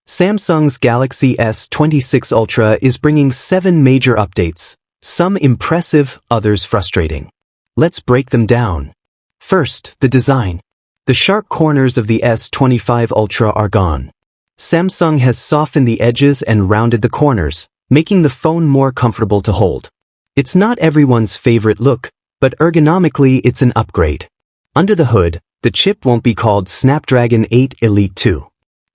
Samsung's Galaxy S26 Ultra is bringing 7 major updates, some impressive, others frustrating. Let's break them down. First, the design. The sharp corners of the S25 Ultra are gone. Samsung has softened the edges and rounded the corners, making the phone more comfortable to hold. It's not everyone's favorite look, but ergonomically it's an upgrade. Under the hood, the chip won't be called Snapdragon 8 Elite 2.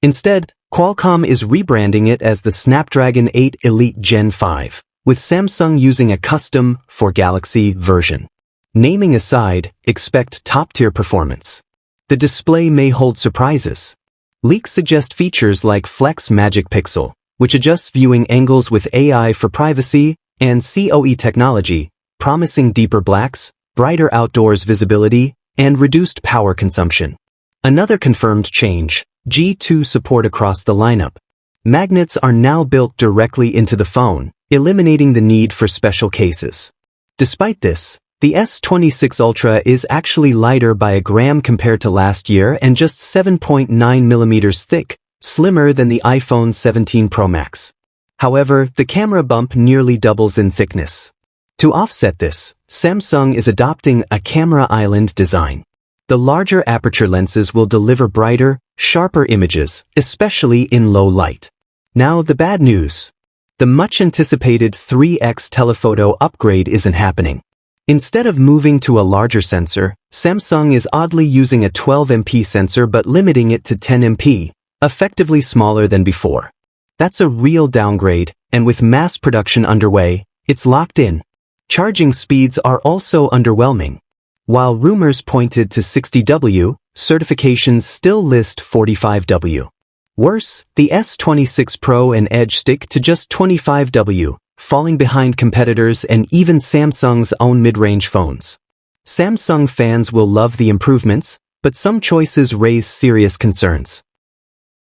Instead, Qualcomm is rebranding it as the Snapdragon 8 Elite Gen 5, with Samsung using a custom, for Galaxy, version. Naming aside, expect top-tier performance. The display may hold surprises. Leaks suggest features like Flex Magic Pixel, which adjusts viewing angles with AI for privacy, and COE technology, promising deeper blacks, brighter outdoors visibility, and reduced power consumption. Another confirmed change, G2 support across the lineup. Magnets are now built directly into the phone, eliminating the need for special cases. Despite this, the S26 Ultra is actually lighter by a gram compared to last year and just 7.9 mm thick, slimmer than the iPhone 17 Pro Max. However, the camera bump nearly doubles in thickness. To offset this, Samsung is adopting a camera island design. The larger aperture lenses will deliver brighter, sharper images, especially in low light. Now the bad news. The much-anticipated 3x telephoto upgrade isn't happening. Instead of moving to a larger sensor, Samsung is oddly using a 12MP sensor but limiting it to 10MP, effectively smaller than before. That's a real downgrade, and with mass production underway, it's locked in. Charging speeds are also underwhelming. While rumors pointed to 60W, certifications still list 45W. Worse, the S26 Pro and Edge stick to just 25W, falling behind competitors and even Samsung's own mid-range phones. Samsung fans will love the improvements, but some choices raise serious concerns.